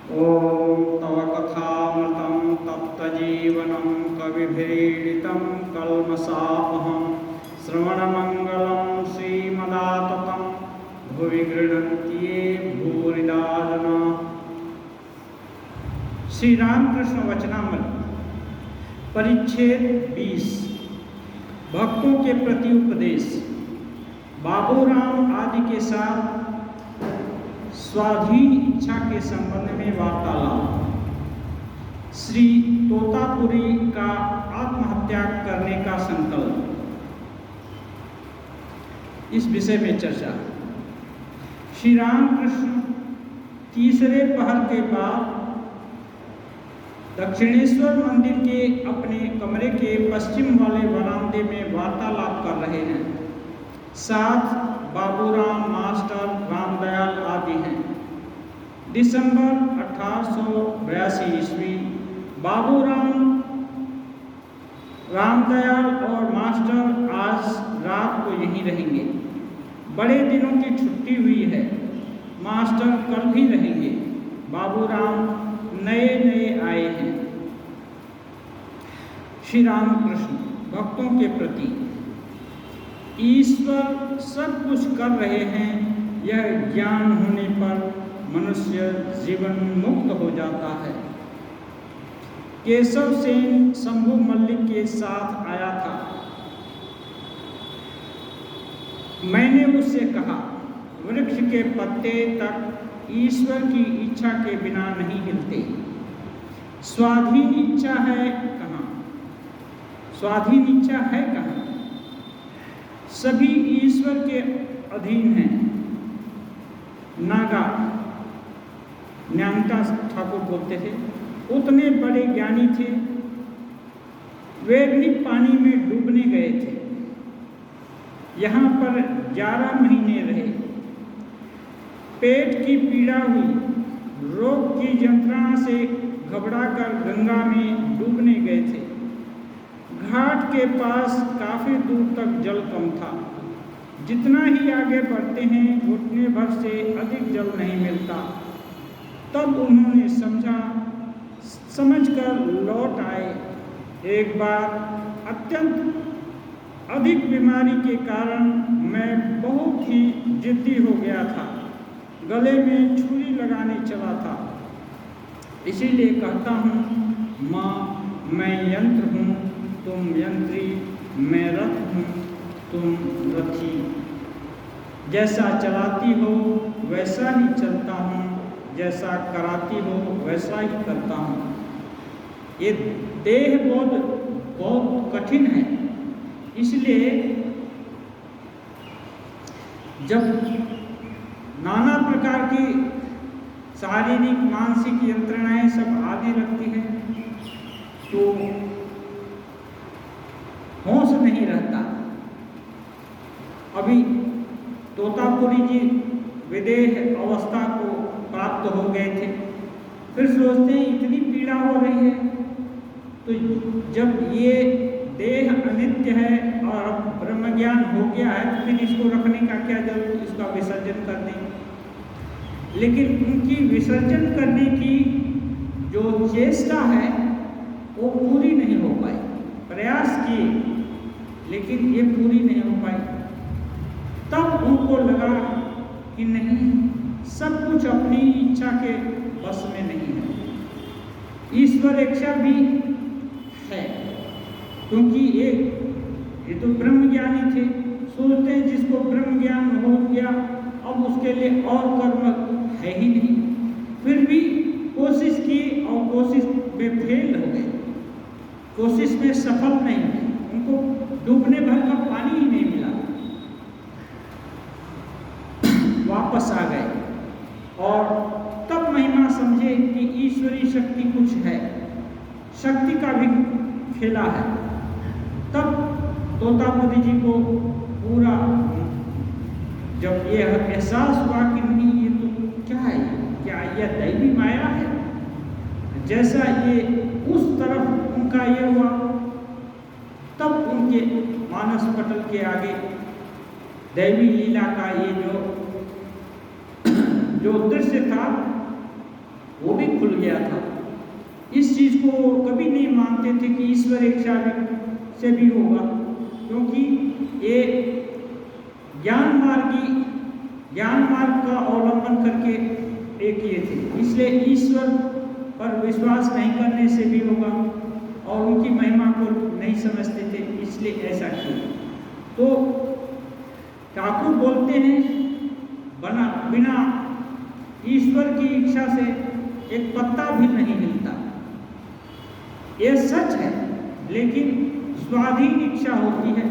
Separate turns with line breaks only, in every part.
ॐ तव कथामृतं तप्तजीवनं कविभिरीडितं कल्मषापहं श्रवणमङ्गलं श्रीमदाततं भुवि गृह्णन्ति ये भूरिदा जना। श्री रामकृष्ण वचनामृत परिच्छेद 20 भक्तों के प्रति उपदेश। बाबूराम आदि के साथ स्वाधीन इच्छा के संबंध में वार्तालाप। श्री तोतापुरी का आत्महत्या करने का संकल्प, इस विषय में चर्चा। श्री रामकृष्ण तीसरे पहर के बाद दक्षिणेश्वर मंदिर के अपने कमरे के पश्चिम वाले वरांदे में वार्तालाप कर रहे हैं। साथ बाबूराम, मास्टर, रामदयाल आदि हैं। दिसंबर 1882 ईस्वी बाबूराम, रामदयाल और मास्टर आज रात को यहीं रहेंगे। बड़े दिनों की छुट्टी हुई है। मास्टर कल भी रहेंगे। बाबूराम नए आए हैं। श्री रामकृष्ण भक्तों के प्रति। ईश्वर सब कुछ कर रहे हैं, यह ज्ञान होने पर मनुष्य जीवन मुक्त हो जाता है। केशव सेन शंभु मल्लिक के साथ आया था। मैंने उससे कहा, वृक्ष के पत्ते तक ईश्वर की इच्छा के बिना नहीं हिलते। स्वाधीन इच्छा है कहाँ? स्वाधीन इच्छा है कहाँ? सभी ईश्वर के अधीन हैं। नागा न्यांता ठाकुर बोलते थे, उतने बड़े ज्ञानी थे। वे भी पानी में डूबने गए थे। यहाँ पर 11 महीने रहे। पेट की पीड़ा हुई, रोग की यंत्रणा से घबराकर गंगा में डूबने गए थे। घाट के पास काफी दूर तक जल कम था। जितना ही आगे बढ़ते हैं घुटने भर से अधिक जल नहीं मिलता। तब उन्होंने समझकर लौट आए। एक बार अत्यंत अधिक बीमारी के कारण मैं बहुत ही जिद्दी हो गया था। गले में छुरी लगाने चला था। इसीलिए कहता हूँ, माँ मैं यंत्र हूँ, तुम यंत्री, मैं रथ हूँ, तुम रथी। जैसा चलाती हो वैसा ही चलता हूँ, जैसा कराती हो वैसा ही करता हूँ। ये देह बोध बहुत कठिन है। इसलिए जब नाना प्रकार की शारीरिक मानसिक यंत्रणाएं सब आने लगती हैं तो होश नहीं रहता। अभी तोतापुरी जी विदेह अवस्था को प्राप्त हो गए थे। फिर सोचते हैं इतनी पीड़ा हो रही है तो जब ये देह अनित्य है और ब्रह्म ज्ञान हो गया है तो फिर इसको रखने का क्या जरूरत, इसका विसर्जन कर दें। लेकिन उनकी विसर्जन करने की जो चेष्टा है वो पूरी नहीं हो पाई। प्रयास किए लेकिन ये पूरी नहीं हो पाई। तब उनको लगा कि नहीं, सब कुछ अपनी इच्छा के बस में नहीं है। ईश्वर इच्छा भी है, क्योंकि ये तो ब्रह्म ज्ञानी थे। सोचते हैं जिसको ब्रह्म ज्ञान हो गया अब उसके लिए और कर्म है ही नहीं। फिर भी कोशिश की और कोशिश में फेल हो गए, कोशिश में सफल नहीं हुए। उनको डूबने भर का पानी ही नहीं मिला। वापस आ गए और तब महिमा समझे कि ईश्वरी शक्ति कुछ है, शक्ति का भी खेला है। तब तोतापुरी जी को पूरा जब ये एहसास हुआ कि नहीं ये तो क्या है, क्या यह दैवी माया है। जैसा ये उस तरफ उनका ये हुआ तब उनके मानस पटल के आगे दैवी लीला का ये जो दृश्य था वो भी किया था। इस चीज़ को कभी नहीं मानते थे कि ईश्वर इच्छा से भी होगा, क्योंकि ये ज्ञान मार्ग का अवलंबन करके एक किए थे, इसलिए ईश्वर पर विश्वास नहीं करने से भी होगा और उनकी महिमा को नहीं समझते थे, इसलिए ऐसा किया। तो ठाकुर बोलते हैं बिना ईश्वर की इच्छा से एक पत्ता भी नहीं हिलता। ये सच है, लेकिन स्वाधीन इच्छा होती है।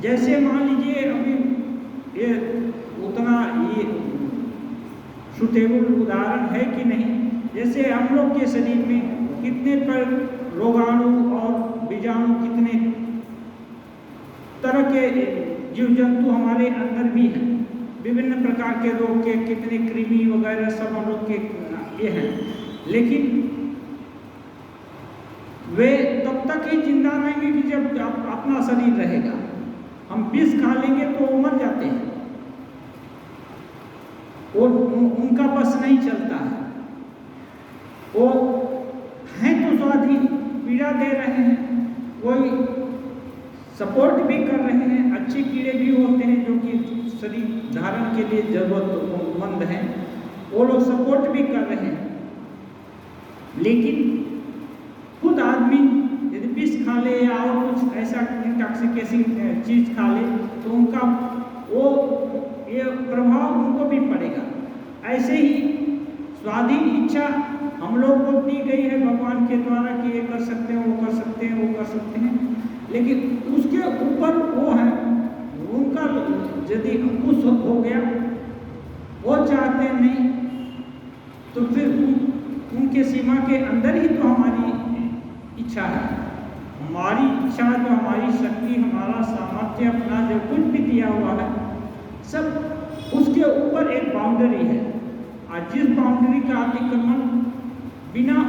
जैसे मान लीजिए अभी ये उतना ये सुटेबल उदाहरण है कि नहीं, जैसे हम लोग के शरीर में कितने पर रोगाणु और बीजाणु, कितने तरह के जीव जंतु हमारे अंदर भी हैं, विभिन्न प्रकार के रोग के कितने कृमि वगैरह सब हम लोग के ये हैं, लेकिन वे तब तक ही जिंदा रहेंगे कि जब अपना शरीर रहेगा। हम विष खा लेंगे तो वो मर जाते हैं, और उनका बस नहीं चलता है। वो हैं तो स्वाधीन, पीड़ा दे रहे हैं, कोई सपोर्ट भी कर रहे हैं, अच्छे कीड़े भी होते हैं जो कि शरीर धारण के लिए जरूरतमंद हैं, वो लोग सपोर्ट भी कर रहे हैं। लेकिन खुद आदमी यदि विष खा ले या और कुछ ऐसा इंटॉक्सिकेटिंग चीज खा ले तो उनका वो ये प्रभाव उनको भी पड़ेगा। ऐसे ही स्वाधीन इच्छा हम लोग को दी गई है भगवान के द्वारा कि ये कर सकते हैं, वो कर सकते हैं, वो कर सकते हैं, लेकिन उसके ऊपर वो है उनका यदि अंकुश हो गया, वो चाहते नहीं, तो फिर उनके सीमा के अंदर ही तो हमारी इच्छा है। हमारी इच्छा जो हमारी शक्ति, हमारा सामर्थ्य, अपना जो कुछ भी दिया हुआ है, सब उसके ऊपर एक बाउंड्री है। और जिस बाउंड्री का अतिक्रमण बिना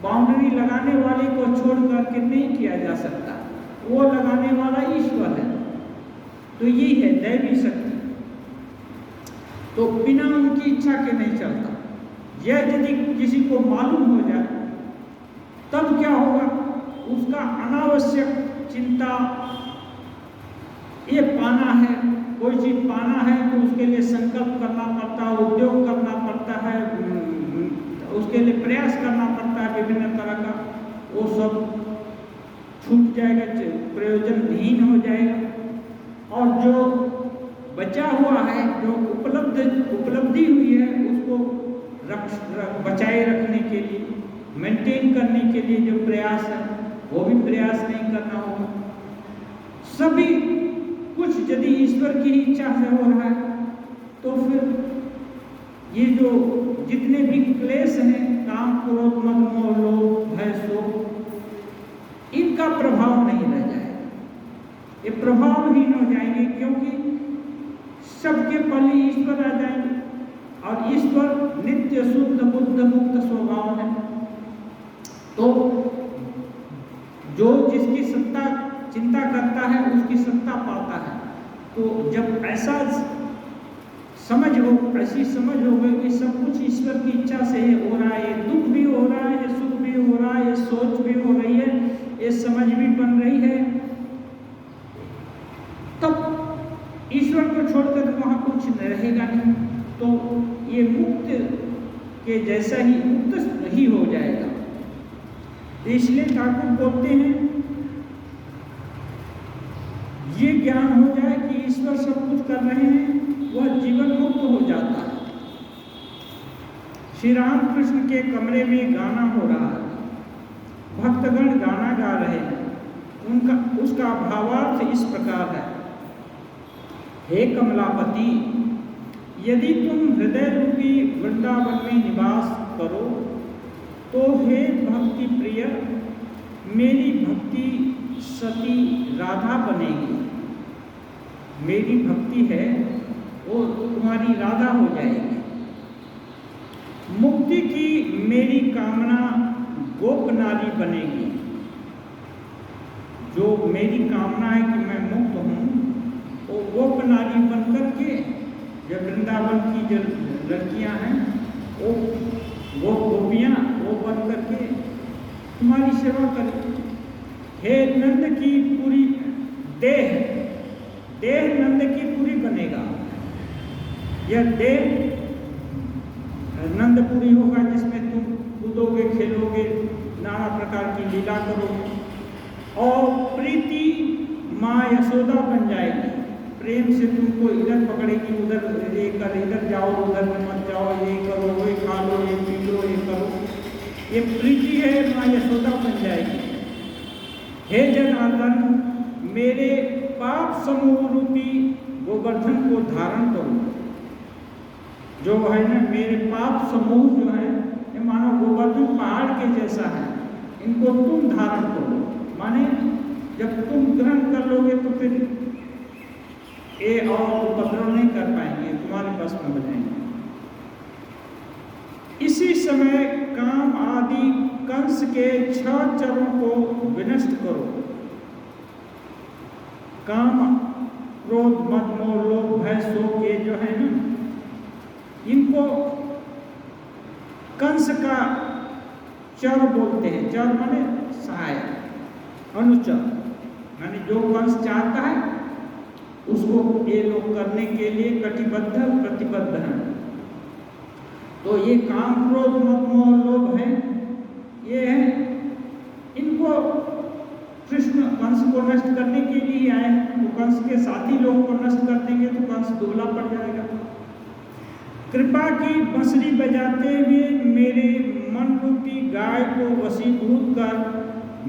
बाउंड्री लगाने वाले को छोड़ करके नहीं किया जा सकता, वो लगाने वाला ईश्वर है। तो यही है दैवी शक्ति, तो बिना उनकी इच्छा के नहीं चलता। यह यदि किसी को मालूम हो जाए तब क्या होगा, उसका अनावश्यक चिंता, ये पाना है, कोई चीज पाना है तो उसके लिए संकल्प करना पड़ता है, उद्योग करना पड़ता है, उसके लिए प्रयास करना पड़ता है विभिन्न तरह का, वो सब छूट जाएगा, प्रयोजनहीन हो जाएगा। और जो बचा हुआ है, जो उपलब्धि हुई है, उसको बचाए रखने के लिए, मेंटेन करने के लिए जो प्रयास है, वो भी प्रयास नहीं करना होगा। सभी कुछ यदि ईश्वर की इच्छा से हो रहा है तो फिर ये जो जितने भी क्लेश हैं, काम, क्रोध, मद, मोह, लोभ, भय, शोक, इनका प्रभाव नहीं रह जाएगा, ये प्रभावहीन हो जाएंगे, क्योंकि सबके पल्ले ईश्वर आ जाएंगे। और ईश्वर नित्य शुद्ध बुद्ध मुक्त स्वभाव है, तो जो जिसकी सत्ता चिंता करता है उसकी सत्ता पाता है। तो जब ऐसा ऐसी समझ हो गई कि सब कुछ ईश्वर की इच्छा से हो रहा है, दुख भी हो रहा है, सुख भी हो रहा है, सोच भी हो रही है, ये समझ भी बन रही है, तब ईश्वर को छोड़कर वहाँ कुछ रहेगा नहीं, तो ये मुक्त के जैसा ही मुक्त ही हो जाएगा। इसलिए ठाकुर बोलते हैं ये ज्ञान हो जाए कि ईश्वर सब कुछ कर रहे हैं, वह जीवन मुक्त हो जाता है। श्री राम कृष्ण के कमरे में गाना हो रहा है, भक्तगण गाना गा रहे हैं, उसका भावार्थ इस प्रकार है। हे कमलापति, यदि तुम हृदय रूपी वृंदावन में निवास करो तो हे भक्ति प्रिय, मेरी भक्ति सती राधा बनेगी। मेरी भक्ति है वो तुम्हारी राधा हो जाएगी। मुक्ति की मेरी कामना गोप नारी बनेगी। जो मेरी कामना है कि मैं मुक्त हूँ, वो गोप नारी बनकर के जो वृंदावन की जो लड़कियाँ हैं, वो गोपियाँ तुम्हारी सेवा करे। हे नंद की पूरी देह, देह नंद की पूरी बनेगा। यह देह नंदपुरी होगा जिसमें तुम कूदोगे, खेलोगे, नाना प्रकार की लीला करोगे। और प्रीति माँ यशोदा बन जाएगी, प्रेम से तुमको इधर पकड़ेगी, उधर ये कर, इधर जाओ उधर मत जाओ, ये करो, वो खा लो, ये पी लो, ये करो। ये प्रीति है, माँ यशोदा बन जाएगी। हे जनार्दन, मेरे पाप समूह रूपी गोवर्धन को धारण करो। जो है ना, मेरे पाप समूह जो है ये मानो गोवर्धन पहाड़ के जैसा है, इनको तुम धारण करो। माने जब तुम ग्रहण कर लोगे तो फिर ये और उपद्रव नहीं कर पाएंगे, तुम्हारे बस में हो जाएंगे। इसी समय काम आदि कंस के 6 चरों को विनष्ट करो। काम, क्रोध, मद, मोह, लोभ, भय, शोक, ये जो है ना, इनको कंस का चर बोलते हैं। चर माने सहायक, अनुचर, माने जो कंस चाहता है उसको ये लोग करने के लिए कटिबद्ध, प्रतिबद्ध हैं। तो ये काम, क्रोध, मद, मोह, लोभ है, ये है, इनको कृष्ण कंस को नष्ट करने के लिए आए हैं। तो कंस के साथी लोगों को नष्ट कर देंगे तो कंस दुबला पड़ जाएगा। कृपा की बंसरी बजाते हुए मेरे मन रूपी गाय को वशीभूत कर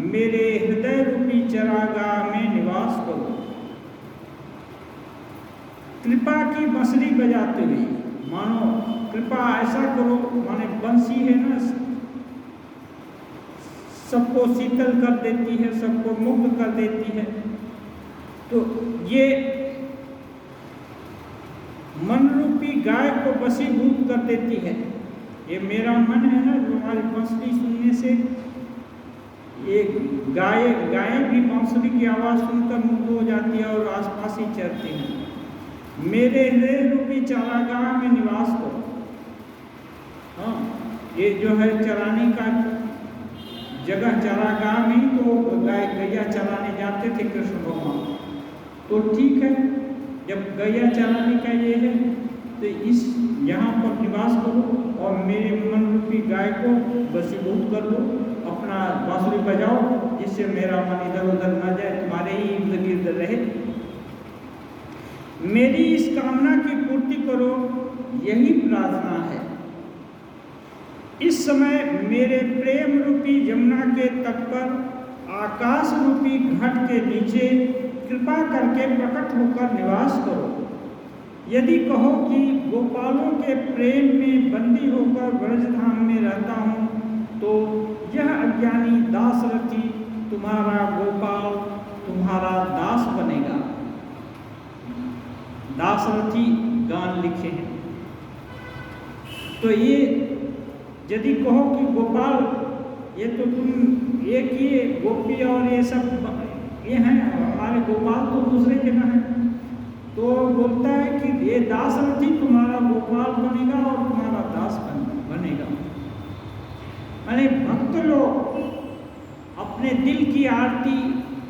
मेरे हृदय रूपी चरागाह में निवास करो। कृपा की बंसरी बजाते हुए, मानो कृपा ऐसा करो, माने बंसी है ना, सबको शीतल कर देती है, सबको मुक्त कर देती है। तो ये मन रूपी गाय को वशीभूत कर देती है। ये मेरा मन है ना, जो हमारी बांसुरी सुनने से ये गायें भी बांसुरी की आवाज़ सुनकर मुग्ध हो जाती है और आसपास ही चरती हैं। मेरे हृदय रूपी चारागाह में निवास करो। हाँ, ये जो है चराने का जगह चारागाह में ही तो गैया चराने जाते थे कृष्ण भगवान। तो ठीक है, जब गैया चराने का ये है तो इस यहाँ पर निवास करो और मेरे मन रूपी गाय को वशीभूत कर दो। अपना बांसुरी बजाओ जिससे मेरा मन इधर उधर न जाए, तुम्हारे ही इर्द गिर्द रहे। मेरी इस कामना की पूर्ति करो, यही प्रार्थना है। इस समय मेरे प्रेम रूपी यमुना के तट पर आकाश रूपी घट के नीचे कृपा करके प्रकट होकर निवास करो। यदि कहो कि गोपालों के प्रेम में बंदी होकर ब्रजधाम में रहता हूँ, तो यह अज्ञानी दासरथी तुम्हारा गोपाल तुम्हारा दास बनेगा। दासरथी गान लिखे हैं। तो ये यदि कहो कि गोपाल, ये तो तुम एक ही गोपी और ये सब ये हैं, हमारे गोपाल तो दूसरे जगह हैं। तो बोलता है कि ये दासरथी तुम्हारा गोपाल बनेगा और तुम्हारा दास बनेगा। अरे भक्त लोग अपने दिल की आरती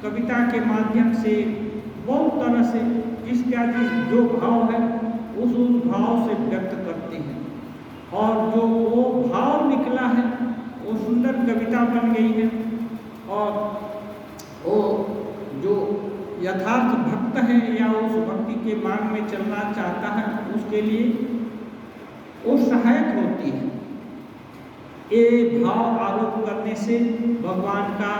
कविता के माध्यम से बहुत तरह से जिसका जो भाव है उस भाव से व्यक्त करते हैं, और जो वो भाव निकला है वो सुंदर कविता बन गई है। और वो जो यथार्थ भक्त है या उस भक्ति के मार्ग में चलना चाहता है उसके लिए वो सहायक होती है। ये भाव आरोप करने से भगवान का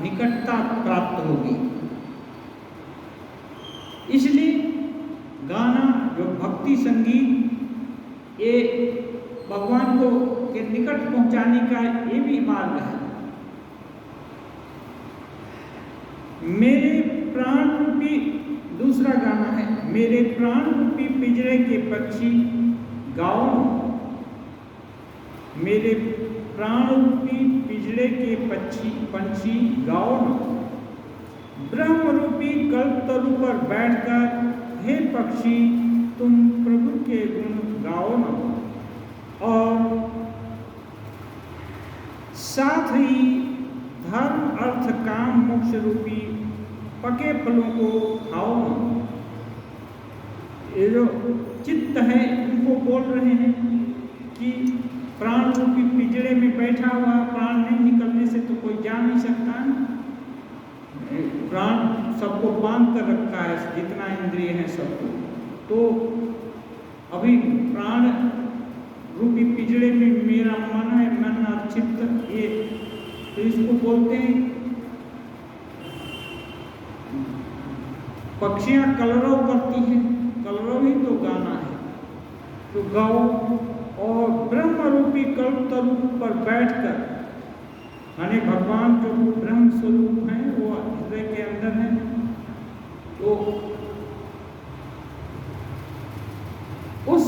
निकटता प्राप्त होगी। इसलिए गाना जो भक्ति संगीत ये भगवान को के निकट पहुंचाने का ये भी मार्ग है। मेरे प्राण रूपी दूसरा गाना है, मेरे प्राण रूपी पिंजरे के पक्षी गाओ। मेरे प्राण रूपी पिंजरे के पंछी गाओ। ब्रह्म रूपी कल्पतरु पर बैठकर हे पक्षी तुम प्रभु के गुण गाओ न। और साथ ही धर्म अर्थ काम मोक्ष रूपी पके फलों को खाओ। ये जो चित्त है उनको बोल रहे हैं कि प्राण रूपी पिंजरे में बैठा हुआ, प्राण नहीं निकलने से तो कोई जा नहीं सकता है। प्राण सबको बांध कर रखा है, जितना इंद्रिय है सबको। तो अभी प्राण रूपी पिंजरे में मेरा मन है, मन और चित्त, ये तो इसको बोलते हैं। पक्षियां कलरव करती हैं, कलरव ही तो गाना है, तो गाओ। और ब्रह्म रूपी कल्पतरु पर बैठकर, माने भगवान जो ब्रह्म स्वरूप है वो हृदय के अंदर है, तो उस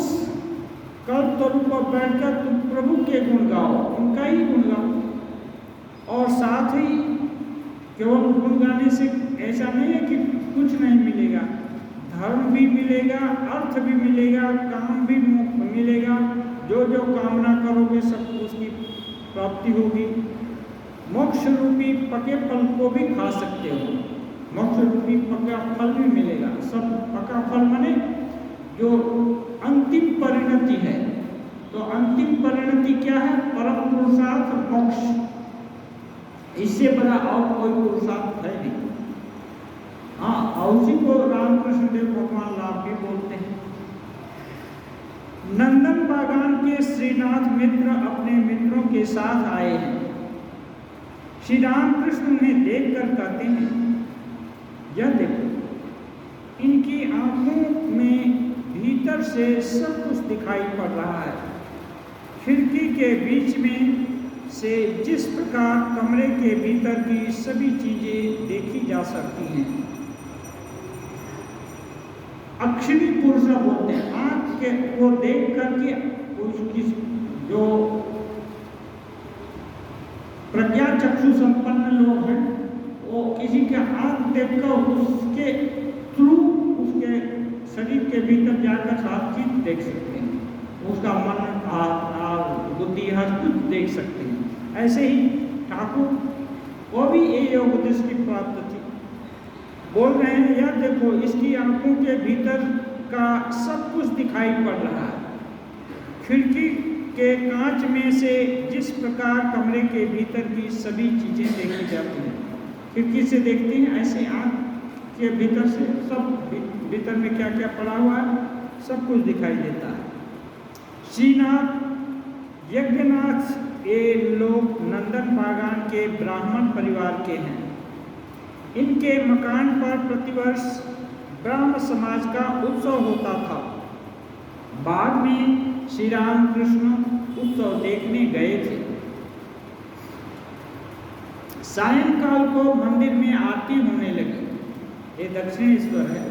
कल्पतरु पर बैठकर तुम प्रभु के गुण गाओ, उनका ही गुण गाओ। और साथ ही केवल गुण गाने से ऐसा नहीं है कि कुछ नहीं मिलेगा, धर्म भी मिलेगा, अर्थ भी मिलेगा, काम भी मिलेगा। जो जो कामना करोगे सब उसकी प्राप्ति होगी। मोक्ष रूपी पके फल को भी खा सकते हो, मोक्ष रूपी पका फल भी मिलेगा। सब पका फल माने जो अंतिम परिणति है। तो अंतिम परिणति क्या है? परम पुरुषार्थ मोक्ष। इससे बड़ा और कोई पुरुषार्थ है नहीं। हाँ, और उसी को रामकृष्ण देव भगवान लाभ भी बोलते हैं। नंदन बागान के श्रीनाथ मित्र अपने मित्रों के साथ आए हैं। श्री रामकृष्ण उन्हें देखकर कहते हैं, यह देखो, इनकी आंखों में भीतर से सब कुछ दिखाई पड़ रहा है। खिड़की के बीच में से जिस प्रकार कमरे के भीतर की सभी चीजें देखी जा सकती हैं। अक्षरी पुरुष बोलते हैं, आंख के को देख करके उसकी जो प्रज्ञा चक्षु संपन्न लोग हैं वो किसी के आंख देखकर उसके थ्रू उसके शरीर के भीतर जाकर साफ चीज देख सकते हैं, उसका मन बुद्धि हर कुछ देख सकते हैं। ऐसे ही ठाकुर को भी ये योग दृष्टि प्राप्त थी। बोल रहे हैं, यह देखो, इसकी आंखों के भीतर का सब कुछ दिखाई पड़ रहा है। खिड़की के कांच में से जिस प्रकार कमरे के भीतर की सभी चीजें देखी जाती हैं, खिड़की से देखते हैं, ऐसे आंख के भीतर से सब भीतर में क्या क्या पड़ा हुआ है सब कुछ दिखाई देता है। श्रीनाथ यज्ञनाथ ये लोग नंदन बागान के ब्राह्मण परिवार के हैं। इनके मकान पर प्रतिवर्ष ब्राह्म समाज का उत्सव होता था। बाद में श्री रामकृष्ण उत्सव देखने गए थे। सायंकाल को मंदिर में आरती होने लगी। ये दक्षिणेश्वर है।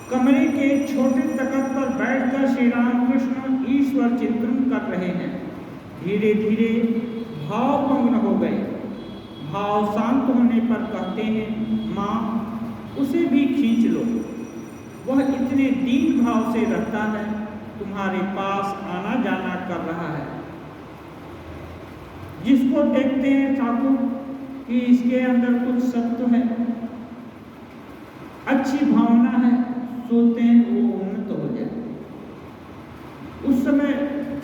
कमरे के छोटे तख्त पर बैठकर श्री रामकृष्ण ईश्वर चिंतन कर रहे हैं। धीरे धीरे भावभंग हो गए। भाव शांत होने पर कहते हैं, माँ उसे भी खींच लो, वह इतने दीन भाव से रहता है, तुम्हारे पास आना जाना कर रहा है। जिसको देखते हैं ठाकुर कि इसके अंदर कुछ सत्य है, अच्छी भावना है, सोचते हैं वो उन्नत हो जाए। उस समय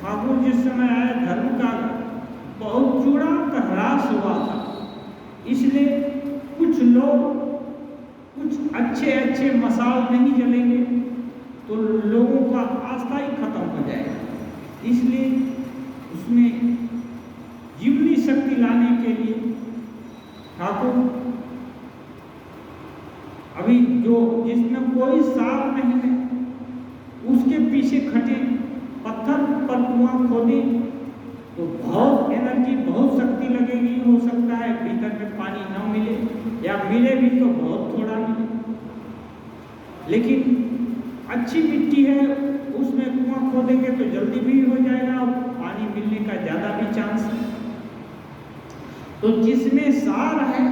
ठाकुर जिस समय आए, धर्म का बहुत चूड़ांत ह्रास हुआ था, इसलिए कुछ लोग कुछ अच्छे अच्छे मसाल नहीं जलेंगे तो लोगों का आस्था ही खत्म हो जाएगा। इसलिए उसमें जीवनी शक्ति लाने के लिए ठाकुर अभी जो जिसमें कोई सार नहीं है उसके पीछे खटे, पत्थर पर कुआं खोदे तो बहुत एनर्जी, बहुत शक्ति लगेगी। हो सकता है भीतर में पानी न मिले या मिले भी तो बहुत थोड़ा मिले, लेकिन अच्छी मिट्टी है उसमें कुआं खोदेंगे तो जल्दी भी हो जाएगा और पानी मिलने का ज़्यादा भी चांस है। तो जिसमें सार है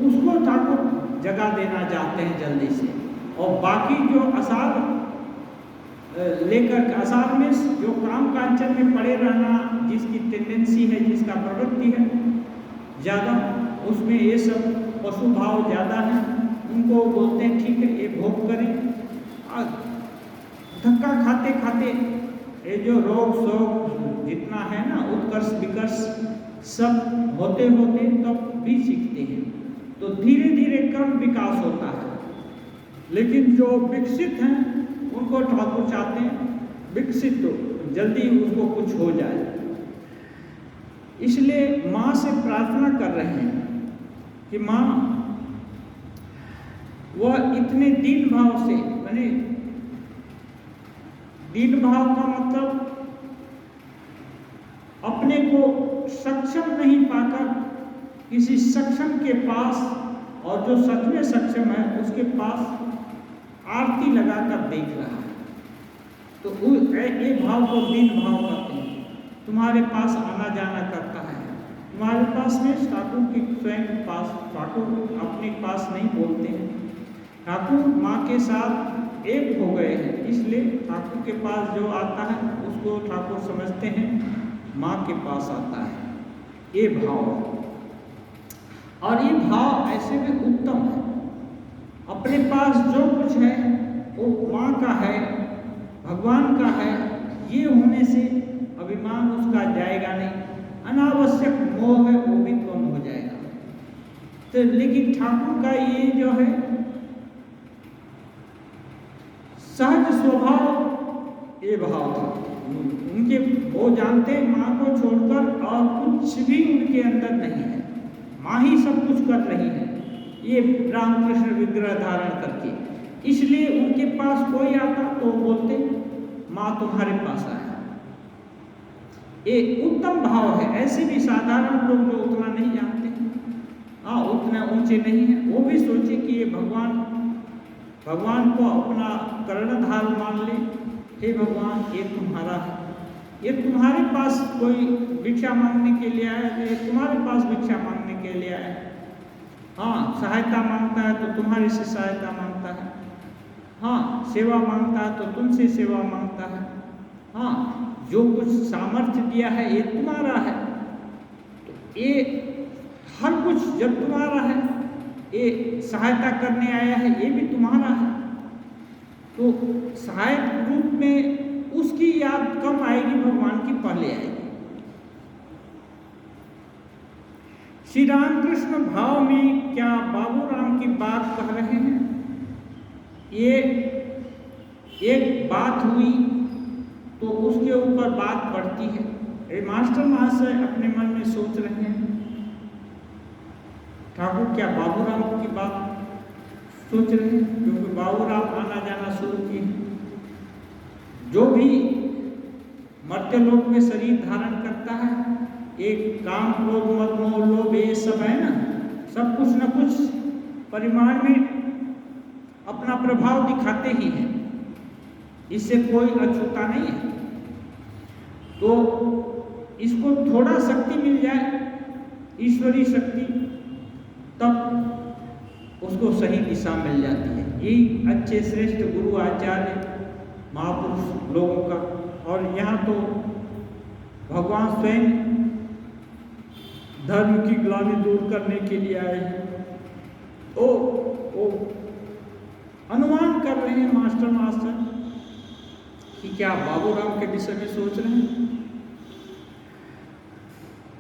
उसको ठाकुर जगा देना चाहते हैं जल्दी से, और बाकी जो असार लेकर असार में जो काम कांचन में पड़े रहना, जिसकी टेंडेंसी है, जिसका प्रवृत्ति है, ज़्यादा, उसमें ये सब पशु भाव ज़्यादा है, उनको बोलते हैं ठीक है ये भोग करें। और धक्का खाते खाते ये जो रोग शोक जितना है ना, उत्कर्ष विकर्ष सब होते होते तब भी सीखते हैं। तो धीरे धीरे क्रम विकास होता है। लेकिन जो विकसित हैं उनको ठाकुर चाहते हैं विकसित तो जल्दी उसको कुछ हो जाए, इसलिए माँ से प्रार्थना कर रहे हैं कि माँ वह इतने दीन भाव से, यानी दीन भाव का मतलब अपने को सक्षम नहीं पाकर किसी सक्षम के पास, और जो सच में सक्षम है उसके पास आरती लगाकर देख रहा है, तो ये भाव को दीन भाव कहते हैं। तुम्हारे पास आना जाना करता है, तुम्हारे पास में ठाकुर के स्वयं पास, ठाकुर अपने पास नहीं बोलते हैं, ठाकुर माँ के साथ एक हो गए हैं, इसलिए ठाकुर के पास जो आता है उसको ठाकुर समझते हैं माँ के पास आता है, ये भाव। और ये भाव ऐसे भी उत्तम है, अपने पास जो कुछ है वो माँ का है, भगवान का है, ये होने से अभिमान उसका जाएगा नहीं, अनावश्यक मोह है वो भी कम हो जाएगा। तो लेकिन ठाकुर का ये जो है सहज स्वभाव ये भाव था उनके, वो जानते माँ को छोड़कर और कुछ भी उनके अंदर नहीं है, माँ ही सब कुछ कर रही है, ये रामकृष्ण विग्रह धारण करके। इसलिए उनके पास कोई आता तो बोलते माँ तुम्हारे पास आया, एक उत्तम भाव है। ऐसे भी साधारण लोग जो उतना नहीं जानते हैं, हाँ उतना ऊंचे नहीं है, वो भी सोचे कि ये भगवान को अपना कर्णधार मान ले, हे भगवान ये तुम्हारा है, ये तुम्हारे पास कोई भिक्षा मांगने के लिए आया, ये तुम्हारे पास भिक्षा मांगने के लिए आया, हाँ सहायता मांगता है तो तुम्हारे से सहायता मांगता है, हाँ सेवा मांगता है तो तुमसे सेवा मांगता है, हाँ जो कुछ सामर्थ्य दिया है ये तुम्हारा है, तो ये हर कुछ जब तुम्हारा है, ये सहायता करने आया है ये भी तुम्हारा है, तो सहायक रूप में उसकी याद कम आएगी, भगवान की पहले आएगी। श्री रामकृष्ण भाव में क्या बाबू राम की बात कह रहे हैं? ये एक बात हुई तो उसके ऊपर बात बढ़ती है। ये मास्टर महाशय अपने मन में सोच रहे हैं ठाकुर क्या बाबू राम की बात सोच रहे हैं, क्योंकि बाबू राम आना जाना शुरू किए, जो भी मर्त्य लोक में शरीर धारण करता है, एक काम क्रोध मद मोह लोभ ये सब है ना, सब कुछ न कुछ परिमाण में अपना प्रभाव दिखाते ही हैं, इससे कोई अछूता नहीं है। तो इसको थोड़ा शक्ति मिल जाए, ईश्वरीय शक्ति, तब उसको सही दिशा मिल जाती है। यही अच्छे श्रेष्ठ गुरु आचार्य महापुरुष लोगों का। और यहाँ तो भगवान स्वयं धर्म की ग्लानि दूर करने के लिए आए हैं। ओ अनुमान कर रहे हैं मास्टर कि क्या बाबू राम के विषय में सोच रहे हैं।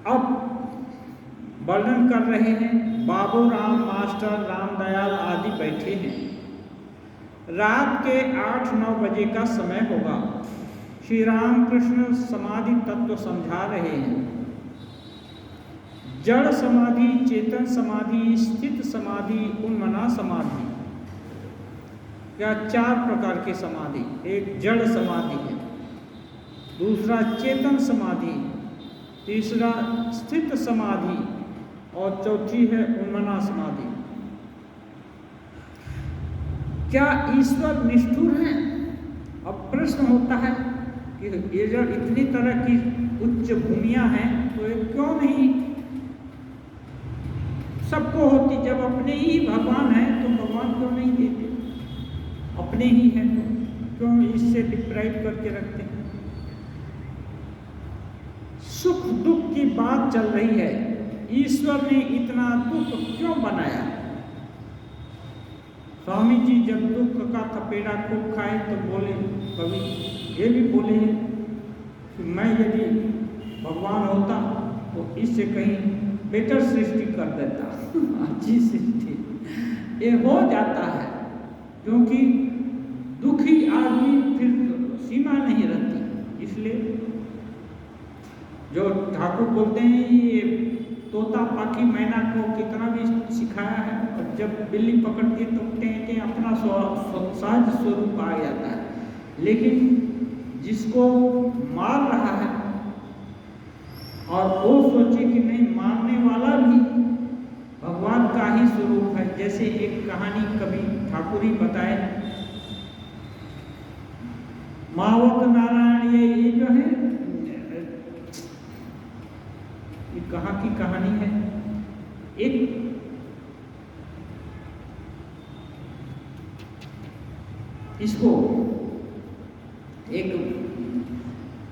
अब वर्णन कर रहे हैं, बाबू राम मास्टर रामदयाल आदि बैठे हैं। रात के 8-9 बजे का समय होगा। श्री रामकृष्ण समाधि तत्व समझा रहे हैं। जड़ समाधि, चेतन समाधि, स्थित समाधि, उन्मना समाधि, या 4 प्रकार की समाधि। एक जड़ समाधि है, दूसरा चेतन समाधि, तीसरा स्थित समाधि और चौथी है उन्मना समाधि। क्या ईश्वर निष्ठुर हैं? अब प्रश्न होता है कि ये जब इतनी तरह की उच्च भूमियां हैं तो ये क्यों नहीं सबको होती? जब अपने ही भगवान हैं तो भगवान क्यों नहीं देते? अपने ही हैं तो क्यों इससे डिप्राइव करके रखते हैं? सुख दुख की बात चल रही है। ईश्वर ने इतना दुख क्यों बनाया? स्वामी जी जब दुख का थपेड़ा खूब खाए तो बोले, कभी ये भी बोले हैं कि मैं यदि भगवान होता तो इससे कहीं बेटर सृष्टि कर देता, अच्छी सृष्टि। ये हो जाता है, क्योंकि दुखी आदमी फिर सीमा नहीं रहती। इसलिए जो ठाकुर बोलते हैं ये तोता पाखी मैना को कितना भी सिखाया है, और जब बिल्ली पकड़ती है तो टें अपना सहज स्वरूप आ जाता है। लेकिन जिसको मार रहा है और वो सोचे कि नहीं, मारने वाला भी भगवान का ही स्वरूप है। जैसे एक कहानी कभी ठाकुर ही बताए, मावत नारायण, ये जो है ये कहाँ की कहानी है। एक इसको एक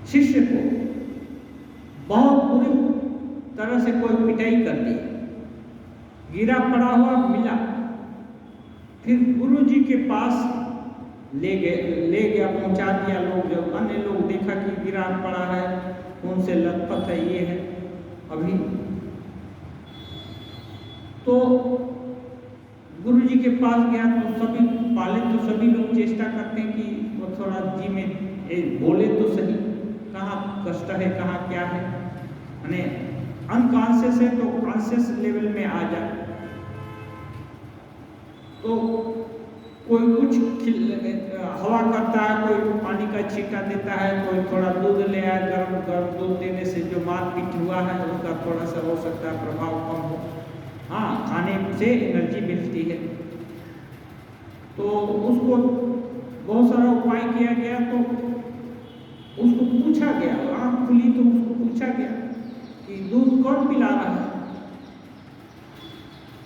शिष्य को बहुत बुरी तरह से कोई पिटाई कर दी, गिरा पड़ा हुआ मिला। फिर गुरु जी के पास ले गया, पहुंचा दिया। लोग जब अन्य लोग देखा कि गिरा पड़ा है, खून से लथपथ है, ये है अभी, तो गुरु जी के पास गया तो सभी पाले तो सभी लोग चेष्टा करते हैं कि वो थोड़ा जी में बोले तो सही, कहाँ कष्ट है, कहाँ क्या है। यानी अनकॉन्शियस है तो कॉन्शियस लेवल में आ जाए। तो कोई कुछ हवा करता है, कोई पानी का छींटा देता है, कोई थोड़ा दूध ले आया, गर्म गर्म दूध देने से जो मारपीट हुआ है उसका थोड़ा सा हो सकता है प्रभाव कम हो। हाँ, खाने से एनर्जी मिलती है। तो उसको बहुत सारा उपाय किया गया। तो उसको पूछा गया, आँख खुली तो उसको पूछा गया कि दूध कौन पिला रहा है?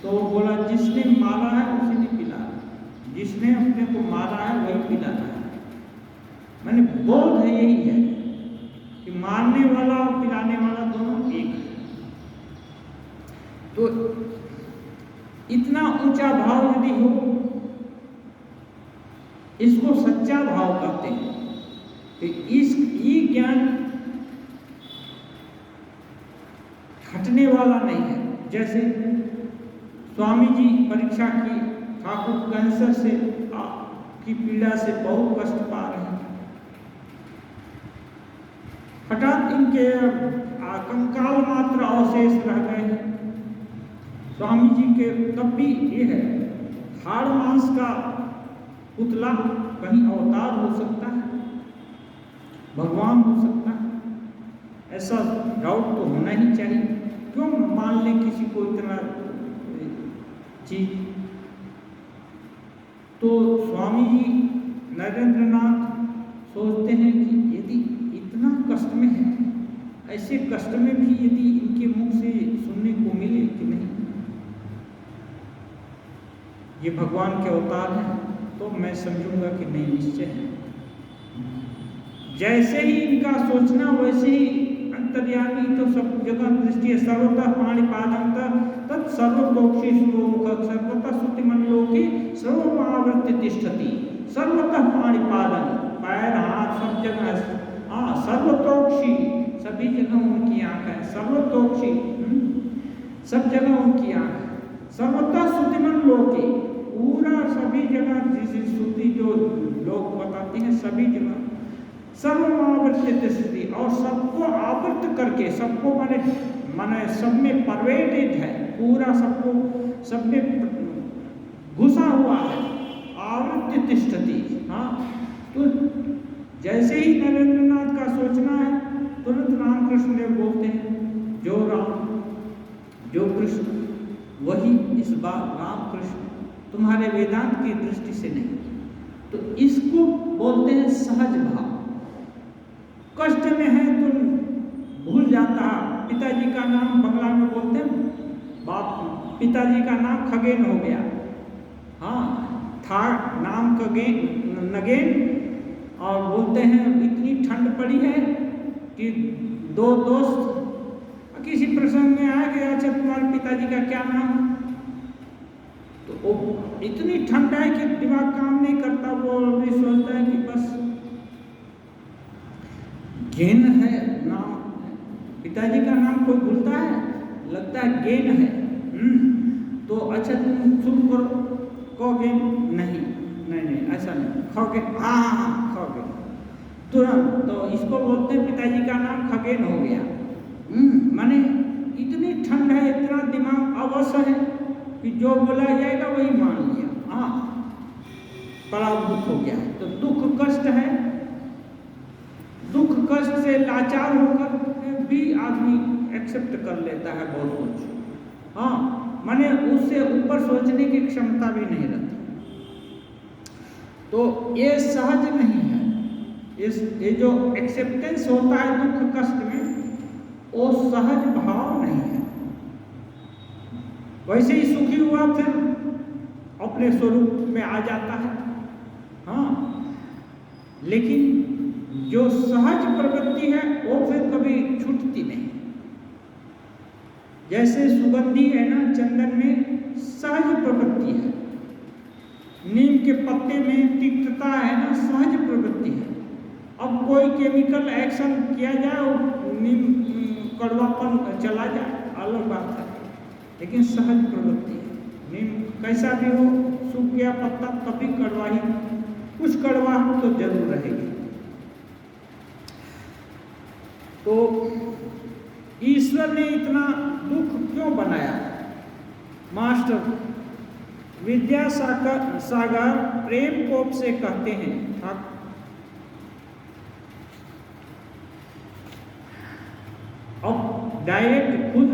तो वो बोला, जिसने मारा है उसी ने पिला, जिसने अपने को मारा है वही पिलाना है। मैंने बोध है यही है कि मारने वाला और पिलाने वाला दोनों एक है। तो इतना ऊंचा भाव यदि हो, इसको सच्चा भाव कहते हैं। तो ये ज्ञान हटने वाला नहीं है। जैसे स्वामी जी परीक्षा की, ठाकुर कैंसर से की पीड़ा से बहुत कष्ट पा रहे हैं। हठात इनके कंकाल मात्र अवशेष रह गए हैं। स्वामी जी के तब भी ये है, हाड़ मांस का पुतला कहीं अवतार हो सकता है, भगवान हो सकता है, ऐसा डाउट तो होना ही चाहिए। क्यों मान ले किसी को इतना चीज। तो स्वामी जी नरेंद्रनाथ सोचते हैं कि यदि इतना कष्ट में है, ऐसे कष्ट में भी यदि इनके मुख से सुनने को मिले कि नहीं ये भगवान के अवतार हैं, तो मैं समझूंगा कि नहीं, निश्चय है। जैसे ही इनका सोचना वैसे ही अंतर्यामी तो सब जगह दृष्टि है। सर्वतः पाणिपादं तत् सर्वतोक्षि सुमुख सर्वतः श्रुतिमल्लोके सर्वमावृत्य तिष्ठति। सर्वतः पाणिपादं, पैर हाथ सब जगह, सर्वतोक्षि सभी जगह उनकी आंख है। सर्वतोक्षि सब जगह उनकी आंख है। सर्वतः श्रुतिमल्लोके, पूरा सभी जगह, जिस श्रुति जो लोग बताते हैं सभी जगह सर्वमावृत्य स्थिति, और सबको आवृत करके, सबको माने सब में परवेटेड है, पूरा सबको सब में घुसा हुआ है, आवृत्य तिष्ठति। हाँ, तो जैसे ही नरेंद्रनाथ का सोचना है, तुरंत रामकृष्ण देव बोलते हैं, जो राम जो कृष्ण वही इस बार रामकृष्ण, तुम्हारे वेदांत की दृष्टि से नहीं। तो इसको बोलते हैं सहज भाव। कष्ट में है तो भूल जाता है। पिताजी का नाम बंगला में बोलते हैं, बाप पिताजी का नाम खगेन हो गया। हाँ, था नाम नगेन, और बोलते हैं इतनी ठंड पड़ी है कि दो दोस्त किसी प्रसंग में आ गया, अच्छा तुम्हारे पिताजी का क्या नाम है, तो वो इतनी ठंड है कि दिमाग काम नहीं करता, वो भी सोचता है कि बस गेन है नाम, पिताजी का नाम कोई भूलता है, लगता है गेन है। तो अच्छा तुम शुरू करो, कहोगे नहीं नहीं नहीं ऐसा नहीं, कहोगे हाँ कहोगे तुरंत, तो इसको बोलते हैं पिताजी का नाम खगेन हो गया। माने इतनी ठंड है, इतना दिमाग अवश्य है कि जो बोला जाएगा वही मान लिया। हाँ, पराभूत हो गया। तो दुख कष्ट है, दुख कष्ट से लाचार होकर भी आदमी एक्सेप्ट कर लेता है बहुत कुछ। हाँ, माने उससे ऊपर सोचने की क्षमता भी नहीं रहती। तो ये सहज नहीं है। ये जो एक्सेप्टेंस होता है दुख कष्ट में, वो सहज भाव नहीं है। वैसे ही सुखी हुआ फिर अपने स्वरूप में आ जाता है। हाँ, लेकिन जो सहज प्रवृत्ति है वो फिर कभी छूटती नहीं। जैसे सुगंधी है ना, चंदन में सहज प्रवृत्ति है, नीम के पत्ते में तिक्तता है ना, सहज प्रवृत्ति है। अब कोई केमिकल एक्शन किया जाए और नीम कड़वापन चला जाए, अलग बात है, लेकिन सहज प्रवृत्ति है। नीम कैसा भी हो, सूख गया पत्ता तभी कड़वाही, कुछ कड़वाहट तो जरूर रहेगी। तो ईश्वर ने इतना दुख क्यों बनाया? मास्टर विद्यासागर प्रेम कोप से कहते हैं, अब डायरेक्ट खुद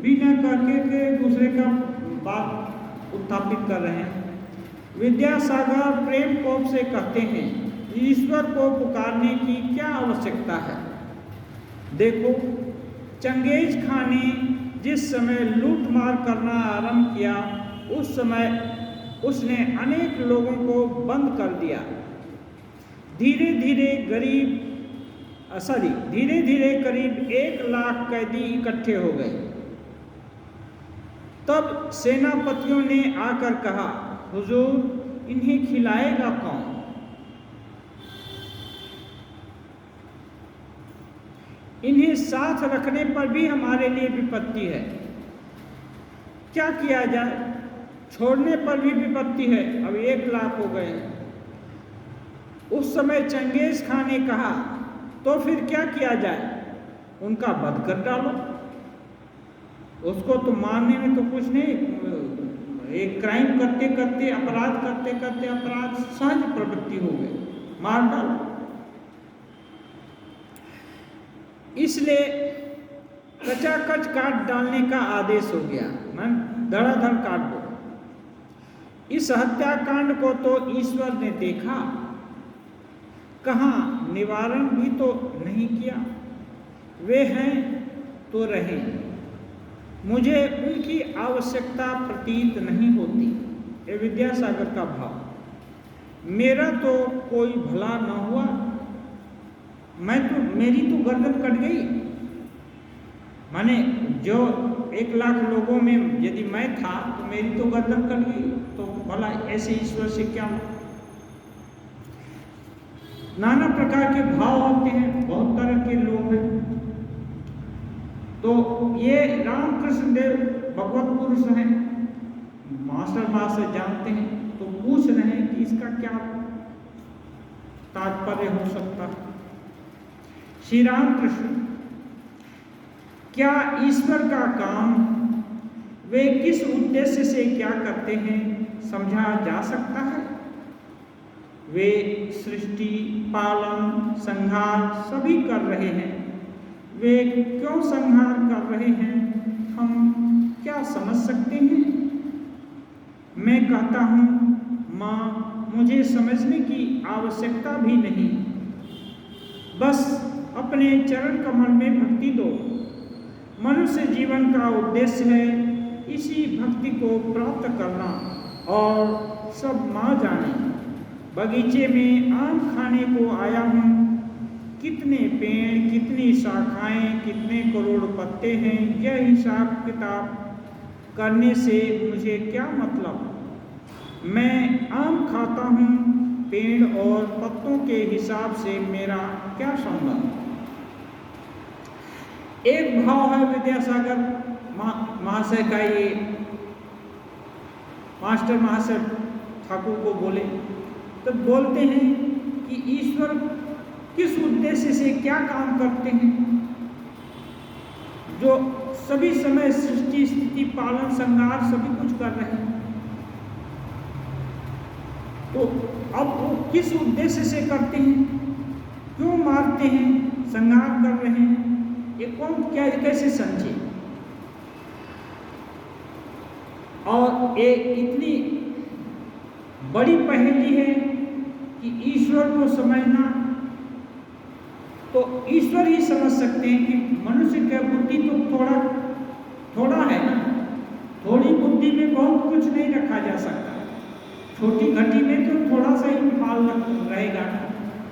भी न करके के दूसरे का बात उत्थापित कर रहे हैं। विद्यासागर प्रेम कोप से कहते हैं, ईश्वर को पुकारने की क्या आवश्यकता है? देखो, चंगेज खान ने जिस समय लूट मार करना आरंभ किया, उस समय उसने अनेक लोगों को बंद कर दिया। धीरे धीरे करीब 1 लाख कैदी इकट्ठे हो गए। तब सेनापतियों ने आकर कहा, हुजूर, इन्हें खिलाएगा कौन? इन्हें साथ रखने पर भी हमारे लिए विपत्ति है। क्या किया जाए? छोड़ने पर भी विपत्ति है। अब 1 लाख हो गए। उस समय चंगेज खान ने कहा, तो फिर क्या किया जाए? उनका वध कर डालो। उसको तो मारने में तो कुछ नहीं, एक क्राइम करते करते, अपराध करते करते अपराध सहज प्रवृत्ति हो गई, मार डालो। इसलिए कचाकच काट डालने का आदेश हो गया, धड़ाधड़ काट दो। इस हत्याकांड को तो ईश्वर ने देखा, कहाँ निवारण भी तो नहीं किया। वे हैं तो रहे, मुझे उनकी आवश्यकता प्रतीत नहीं होती। ये विद्यासागर का भाव। मेरा तो कोई भला न हुआ, मेरी तो गर्दन कट गई। माने जो 1 लाख लोगों में यदि मैं था तो मेरी तो गर्दन कट गई, तो भला ऐसे ईश्वर से क्या? नाना प्रकार के भाव होते हैं, बहुत तरह के लोग हैं। तो ये रामकृष्ण देव भगवत पुरुष हैं, मास्टर माँ से जानते हैं, तो पूछ रहे हैं कि इसका क्या तात्पर्य हो सकता है। श्री रामकृष्ण, क्या ईश्वर का काम वे किस उद्देश्य से क्या करते हैं समझा जा सकता है? वे सृष्टि, पालन, संहार सभी कर रहे हैं। वे क्यों संहार कर रहे हैं, हम क्या समझ सकते हैं? मैं कहता हूँ, माँ, मुझे समझने की आवश्यकता भी नहीं, बस अपने चरण कमल में भक्ति दो। मनुष्य जीवन का उद्देश्य है इसी भक्ति को प्राप्त करना, और सब माँ जाने। बगीचे में आम खाने को आया हूँ, कितने पेड़, कितनी शाखाएं, कितने करोड़ पत्ते हैं, यह हिसाब किताब करने से मुझे क्या मतलब। मैं आम खाता हूँ, पेड़ और पत्तों के हिसाब से मेरा क्या संबंध। एक भाव है विद्यासागर महाशय का, ये मास्टर महाशय ठाकुर को बोले तो बोलते हैं कि ईश्वर किस उद्देश्य से क्या काम करते हैं, जो सभी समय सृष्टि, स्थिति, पालन, संहार सभी कुछ कर रहे हैं। तो अब वो किस उद्देश्य से करते हैं, क्यों मारते हैं, संहार कर रहे हैं, ये कौन क्या कैसे समझे। और ये इतनी बड़ी पहेली है कि ईश्वर को समझना तो ईश्वर ही समझ सकते हैं कि मनुष्य का बुद्धि तो थोड़ा है ना, थोड़ी बुद्धि में बहुत कुछ नहीं रखा जा सकता। छोटी घटी में तो थोड़ा सा ही माल रहेगा,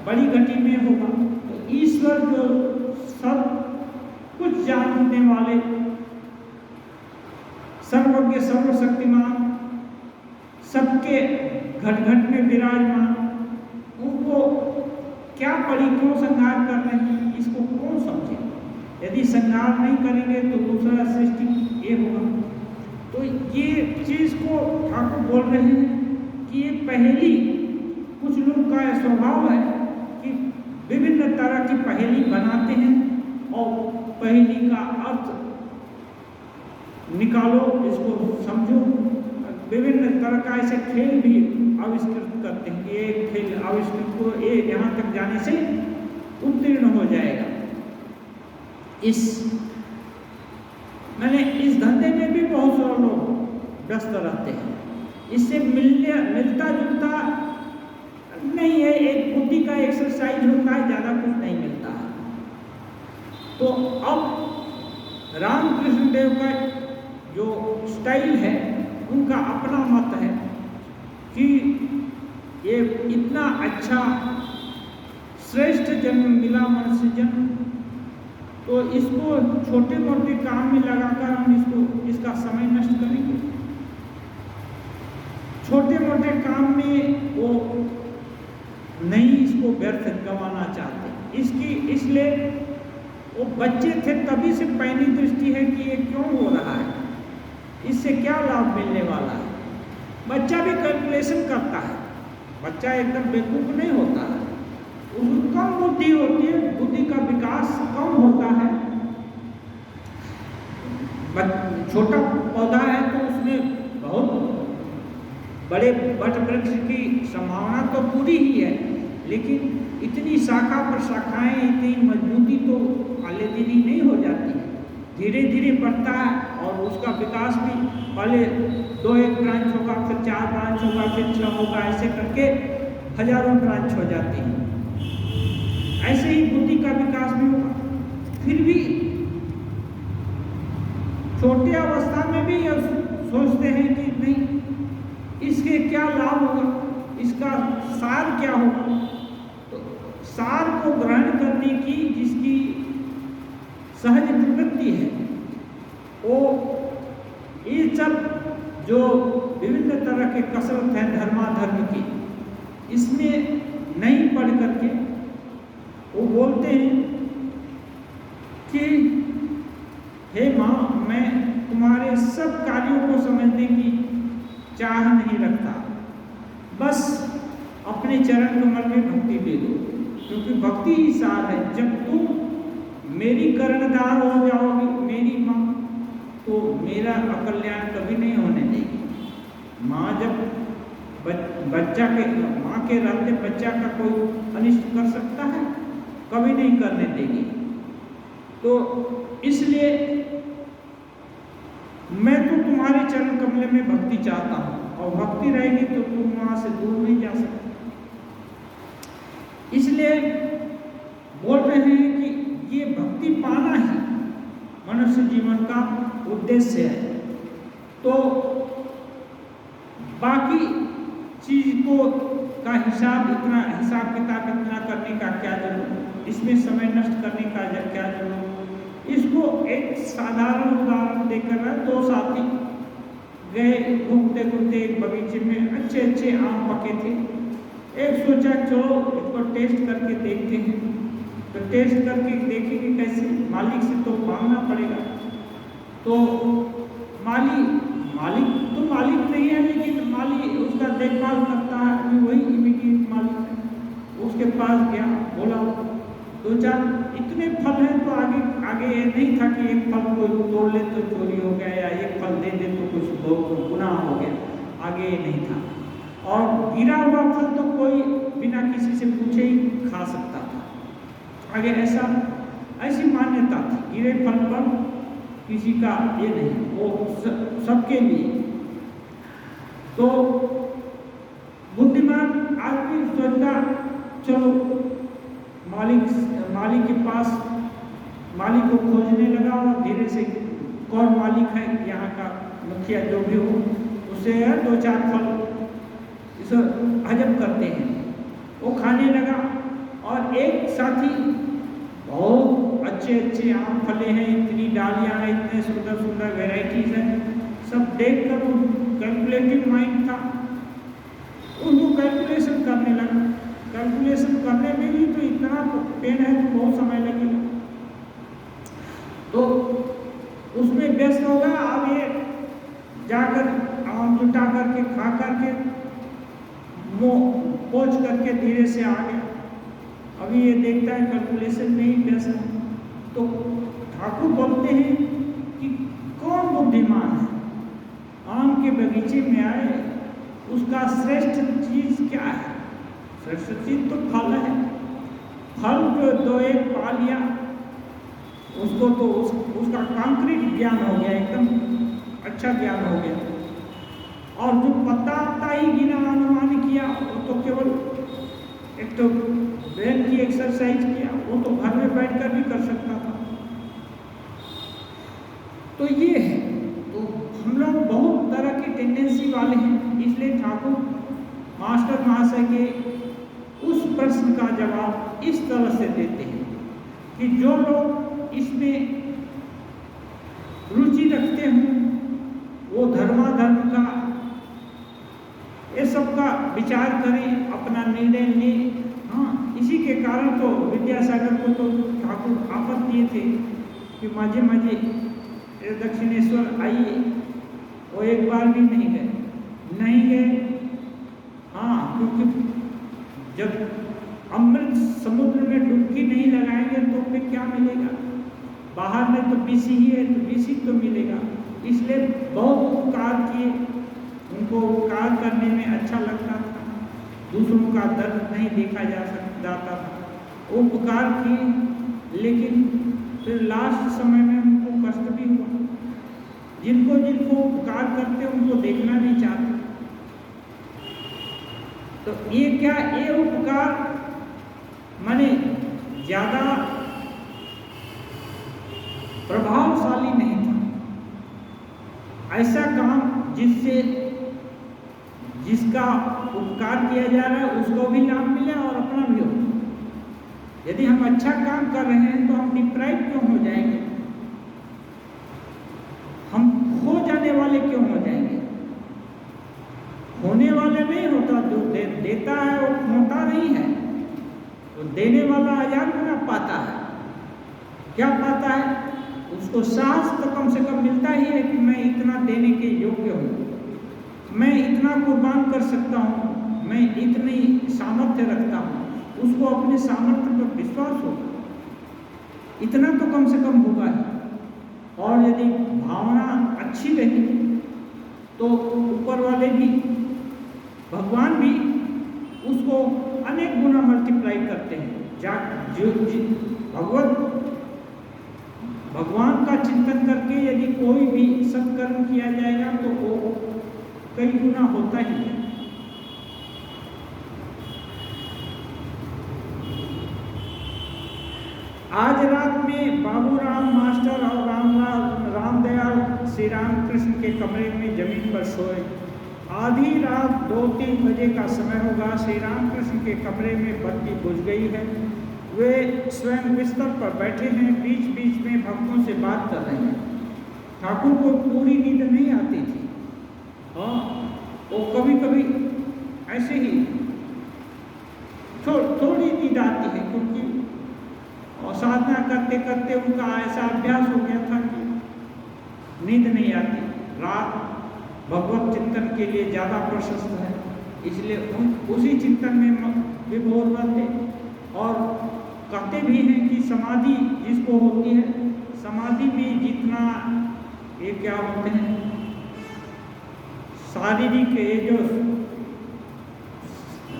बड़ी घटी में होगा। तो ईश्वर जो सब कुछ जानने वाले, सर्वज्ञ, सर्वशक्तिमान, सबके घट घट में विराजमान, उनको क्या पड़ी, क्यों संहार कर रहे हैं, इसको कौन समझे। यदि संहार नहीं करेंगे तो दूसरा सृष्टि ये होगा। तो ये चीज को ठाकुर बोल रहे हैं कि ये पहेली, कुछ लोग का स्वभाव है कि विभिन्न तरह की पहेली बनाते हैं और पहेली का अर्थ निकालो, इसको समझो। विभिन्न तरह का ऐसे खेल भी आविष्कृत करते हैं। ये खेल आविष्कृत को ये यहाँ तक जाने से उत्तीर्ण हो जाएगा। इस धंधे में भी बहुत सारे लोग व्यस्त रहते हैं। इससे मिलता जुलता नहीं है, एक बुद्धि का एक्सरसाइज होता है, ज़्यादा कुछ नहीं मिलता है। तो अब रामकृष्ण देव का जो स्टाइल है, उनका अपना मत है कि ये इतना अच्छा श्रेष्ठ जन्म मिला मनुष्य जन्म, तो इसको छोटे मोटे काम में लगाकर हम इसका समय नष्ट करेंगे। छोटे मोटे काम में वो नहीं इसको व्यर्थ गंवाना चाहते। इसलिए वो बच्चे थे तभी से पैनी दृष्टि है कि ये क्यों हो रहा है, इससे क्या लाभ मिलने वाला है। बच्चा भी कैलकुलेशन करता है, बच्चा एकदम बेवकूफ नहीं होता है, उसको कम बुद्धि होती है, बुद्धि का विकास कम होता है। छोटा पौधा है तो उसमें बहुत बड़े वट वृक्ष की संभावना तो पूरी ही है, लेकिन इतनी शाखा पर शाखाएं, इतनी मजबूती तो पहले दिन ही नहीं हो जाती है, धीरे धीरे बढ़ता है। और उसका विकास भी पहले 2-1 ब्रांच होगा, फिर 4 ब्रांच होगा, फिर 6 होगा, ऐसे करके हजारों ब्रांच हो जाती है। ऐसे ही बुद्धि का विकास भी होगा। फिर भी छोटे अवस्था में भी ये सोचते हैं कि नहीं, इसके क्या लाभ होगा, इसका सार क्या होगा। तो सार को ग्रहण करने की जिसकी सहज प्रवृत्ति है, वो ये सब जो विभिन्न तरह के कसरत है धर्माधर्म की, इसमें नहीं पढ़ करके वो बोलते हैं कि हे माँ, मैं तुम्हारे सब कार्यों को समझने की चाह नहीं रखता, बस अपने चरण कमल में भक्ति दे दो, क्योंकि भक्ति ही सार है। जब तुम मेरी कर्णधार हो जाओगी, मेरी माँ, तो मेरा अकल्याण कभी नहीं होने देगी। माँ जब माँ के रहते बच्चा का कोई अनिष्ट कर सकता है, कभी नहीं करने देगी। तो इसलिए मैं तो तुम्हारे चरण कमल में भक्ति चाहता हूँ, और भक्ति रहेगी तो तुम वहां से दूर नहीं जा सकते। इसलिए बोल रहे हैं कि ये भक्ति पाना ही मनुष्य जीवन का उद्देश्य है। तो बाकी चीज को का हिसाब किताब इतना करने का क्या जरूरत, इसमें समय नष्ट करने का क्या जरूरत। इसको एक साधारण उदाहरण देकर 2 साथी गए घूमते घूमते एक बगीचे में, अच्छे अच्छे आम पके थे। एक सोचा चलो इसको टेस्ट करके देखते हैं, तो टेस्ट करके देखेंगे कैसे, मालिक से तो मांगना पड़ेगा। तो मालिक नहीं है, लेकिन मालिक उसका देखभाल करता है, अभी वही इमीडिएट मालिक है। उसके पास गया, बोला 2-4 इतने फल हैं, तो आगे ये नहीं था कि एक फल को तोड़ ले तो चोरी हो गया, या एक फल दे दे तो कुछ गुनाह हो गया, आगे ये नहीं था। और गिरा हुआ फल तो कोई बिना किसी से पूछे ही खा सकता था, आगे ऐसी मान्यता थी, गिरे फल पर किसी का ये नहीं, वो सबके लिए। तो बुद्धिमान आदमी सोचता चलो मालिक के पास, मालिक को खोजने लगा, और धीरे से कौन मालिक है यहाँ का, मुखिया जो भी हो, उसे 2-4 फल इसे हजम करते हैं, वो खाने लगा। और एक साथी, बहुत अच्छे आम फले हैं, इतनी डालियाँ हैं, इतने सुंदर वेराइटीज हैं, सब देखकर वो कैलकुलेटिव माइंड था, उसको कैलकुलेशन करने लगा। कैलकुलेशन करने में भी तो इतना पेन है तो बहुत समय लगेगा, तो उसमें व्यस्त होगा। अब ये जाकर आम जुटा करके खा करके पहुँच करके धीरे से आ गया। अभी ये देखता है कैलकुलेशन में ही व्यस्त है। तो ठाकुर बोलते हैं कि कौन बुद्धिमान है, आम के बगीचे में आए, उसका श्रेष्ठ चीज क्या है? श्रेष्ठ चीज तो फल है। फल जो 2-1 पा लिया, उसको तो उसका कॉन्क्रीट ज्ञान हो गया, एकदम अच्छा ज्ञान हो गया। और जो पता ही गिना अनुमान किया, वो तो केवल एक तो ब्रेन की एक्सरसाइज किया, वो तो घर में बैठकर भी कर सकता था। तो ये है, तो हम लोग बहुत तरह की टेंडेंसी वाले हैं, इसलिए ठाकुर मास्टर महाशय के उस प्रश्न का जवाब इस तरह से देते हैं कि जो लोग इसमें रुचि रखते हों, वो धर्माधर्म का ये सब का विचार करें, अपना निर्णय लें। हाँ, इसी के कारण तो विद्यासागर को तो ठाकुर आपत दिए थे कि माझे दक्षिणेश्वर आइए, वो एक बार भी नहीं गए। हाँ, क्योंकि जब अमृत समुद्र में डुबकी नहीं लगाएंगे तो फिर क्या मिलेगा? बाहर में तो बीसी ही है, तो बीसी तो मिलेगा। इसलिए बहुत उपकार किए, उनको उपकार करने में अच्छा लगता था, दूसरों का दर्द नहीं देखा जाता था। उपकार किए, लेकिन फिर लास्ट समय में उनको कष्ट भी हुआ। जिनको उपकार करते उनको देखना नहीं चाहते। तो ये उपकार माने ज्यादा प्रभावशाली नहीं था। ऐसा काम जिसका उपकार किया जा रहा है उसको भी लाभ मिले और अपना भी हो। यदि हम अच्छा काम कर रहे हैं तो हम डिप्राइव क्यों हो जाएंगे? हम खो जाने वाले क्यों हो जाएंगे? होने वाले नहीं होता, जो देता है वो खोता नहीं है, तो देने वाला 1000 गुना पाता है। क्या पाता है? उसको साहस तो कम से कम मिलता ही है कि मैं इतना देने के योग्य हूँ, मैं इतना कुर्बान कर सकता हूँ, मैं इतनी सामर्थ्य रखता हूँ। उसको अपने सामर्थ्य पर विश्वास होगा, इतना तो कम से कम होगा ही। और यदि भावना अच्छी रही तो ऊपर वाले भी, भगवान भी उसको अनेक गुना मल्टीप्लाई करते हैं। भगवान का चिंतन करके यदि कोई भी सत्कर्म किया जाएगा तो वो कई गुना होता ही है। आज रात में बाबूराम मास्टर और रामदयाल श्री रामकृष्ण के कमरे में जमीन पर सोए। आधी रात 2-3 बजे का समय होगा। श्री रामकृष्ण के कमरे में बत्ती बुझ गई है। वे स्वयं बिस्तर पर बैठे हैं, बीच बीच में भक्तों से बात कर रहे हैं। ठाकुर को पूरी नींद नहीं आती थी। हाँ, वो कभी कभी ऐसे ही थोड़ी नींद आती है, क्योंकि और साधना करते करते उनका ऐसा अभ्यास हो गया था कि नींद नहीं आती। रात भगवत चिंतन के लिए ज़्यादा प्रशस्त है, इसलिए उसी चिंतन में विभोर रहते। और कहते भी हैं कि समाधि जिसको होती है, समाधि में जितना ये क्या होते हैं शारीरिक, ये जो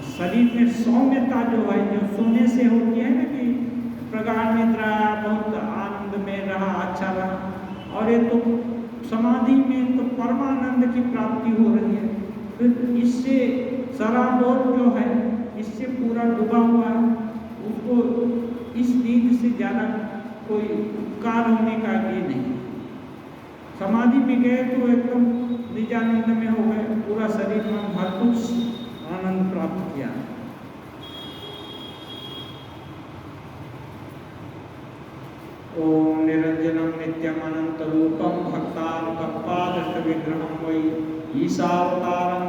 शरीर में सौम्यता जो है, जो सोने से होती है ना, कि प्रगाढ़ निद्रा, बहुत आनंद में रहा, अच्छा रहा। और ये तो समाधि में तो परमानंद की प्राप्ति हो रही है। फिर इससे सराबोध जो है, इससे पूरा डूबा हुआ है, उसको इस नींद से ज़्यादा कोई उपकार होने का ये नहीं। समाधि में गए तो एकदम निजानंद में हो गए, पूरा शरीर में हर कुछ आनंद प्राप्त किया। ओम निरंजनम नित्यम अनंत रूपम भक्तानुकंपादृष्ट विग्रहम वै ईशावतारम